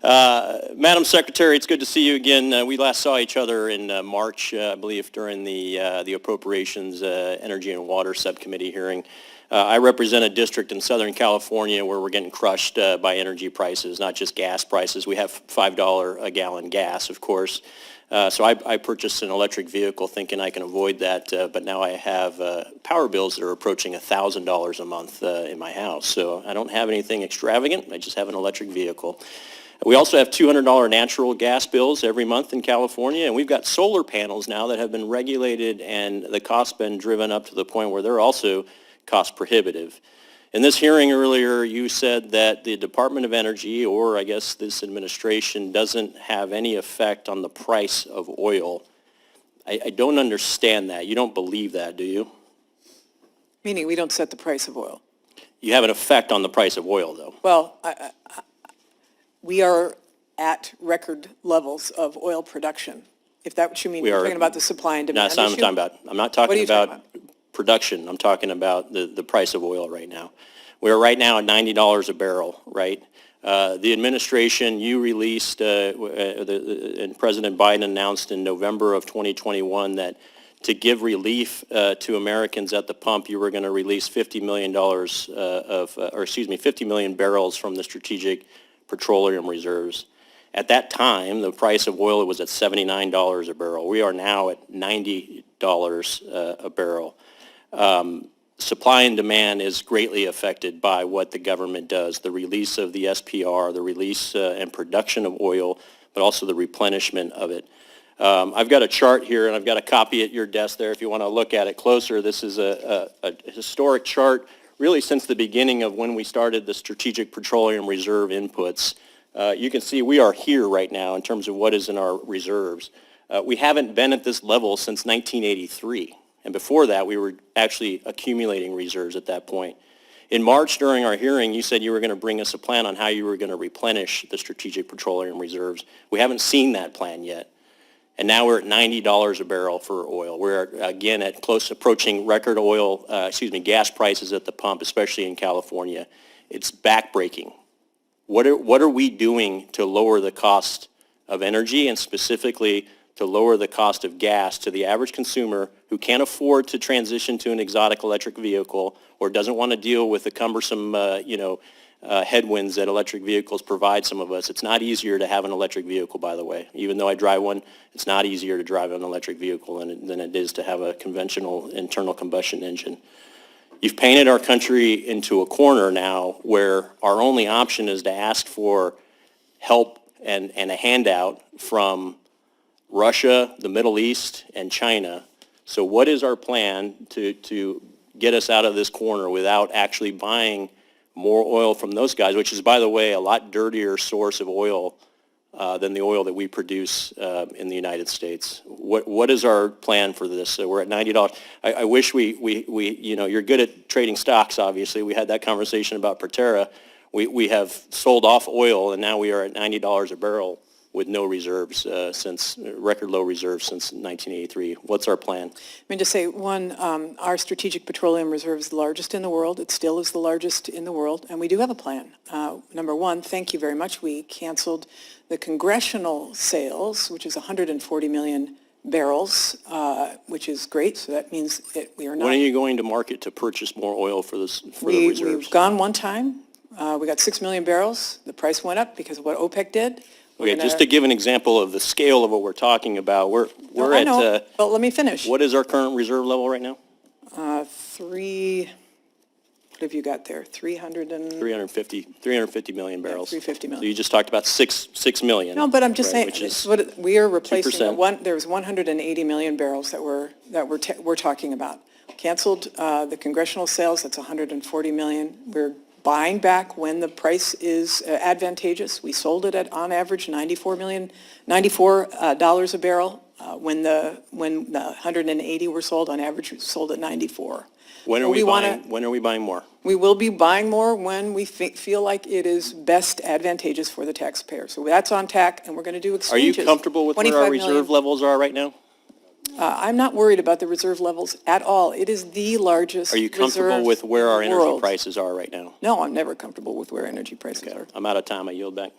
Madam Secretary, it's good to see you again. We last saw each other in March, I believe, during the Appropriations, Energy and Water Subcommittee hearing. I represent a district in Southern California where we're getting crushed by energy prices, not just gas prices. We have $5 a gallon gas, of course. So I purchased an electric vehicle thinking I can avoid that, but now I have power bills that are approaching $1,000 a month in my house. So I don't have anything extravagant. I just have an electric vehicle. We also have $200 natural gas bills every month in California, and we've got solar panels now that have been regulated, and the cost's been driven up to the point where they're also cost prohibitive. In this hearing earlier, you said that the Department of Energy, or I guess this administration, doesn't have any effect on the price of oil. I don't understand that. You don't believe that, do you? Meaning we don't set the price of oil. You have an effect on the price of oil, though. Well, we are at record levels of oil production. If that's what you mean, you're talking about the supply and demand issue? No, that's what I'm talking about. I'm not talking about production. I'm talking about the price of oil right now. We're right now at $90 a barrel, right? The administration, you released, and President Biden announced in November of 2021 that to give relief to Americans at the pump, you were going to release $50 million 50 million barrels from the strategic petroleum reserves. At that time, the price of oil was at $79 a barrel. We are now at $90 a barrel. Supply and demand is greatly affected by what the government does, the release of the SPR, the release and production of oil, but also the replenishment of it. I've got a chart here, and I've got a copy at your desk there if you want to look at it closer. This is a historic chart really since the beginning of when we started the Strategic Petroleum Reserve inputs. You can see we are here right now in terms of what is in our reserves. We haven't been at this level since 1983. And before that, we were actually accumulating reserves at that point. In March, during our hearing, you said you were going to bring us a plan on how you were going to replenish the Strategic Petroleum Reserves. We haven't seen that plan yet. And now we're at $90 a barrel for oil. We're, again, at close approaching record gas prices at the pump, especially in California. It's backbreaking. What are we doing to lower the cost of energy, and specifically to lower the cost of gas to the average consumer who can't afford to transition to an exotic electric vehicle or doesn't want to deal with the cumbersome headwinds that electric vehicles provide some of us? It's not easier to have an electric vehicle, by the way. Even though I drive one, it's not easier to drive an electric vehicle than it is to have a conventional internal combustion engine. You've painted our country into a corner now where our only option is to ask for help and a handout from Russia, the Middle East, and China. So what is our plan to get us out of this corner without actually buying more oil from those guys, which is, by the way, a lot dirtier source of oil than the oil that we produce in the United States? What is our plan for this? So we're at $90. I wish you're good at trading stocks, obviously. We had that conversation about Proterra. We have sold off oil, and now we are at $90 a barrel with no reserves since record low reserves since 1983. What's our plan? I mean, to say, one, our Strategic Petroleum Reserve is the largest in the world. It still is the largest in the world, and we do have a plan. Number one, thank you very much. We canceled the congressional sales, which is 140 million barrels, which is great. So that means we are not. When are you going to market to purchase more oil for the reserves? We've gone one time. We got 6 million barrels. The price went up because of what OPEC did. Okay, just to give an example of the scale of what we're talking about, we're at. But let me finish. What is our current reserve level right now? What have you got there? 350 million barrels. 350 million. So you just talked about 6 million. No, but I'm just saying, we are replacing 2%. There's 180 million barrels that we're talking about. Canceled the congressional sales. That's 140 million. We're buying back when the price is advantageous. We sold it at, on average, $94 a barrel. When the 180 were sold, on average, we sold at 94. When are we buying more? We will be buying more when we feel like it is best advantageous for the taxpayer. So that's on tack, and we're going to do exchanges. Are you comfortable with where our reserve levels are right now? I'm not worried about the reserve levels at all. It is the largest reserve. Are you comfortable with where our energy prices are right now? No, I'm never comfortable with where energy prices are. I'm out of time. I yield back.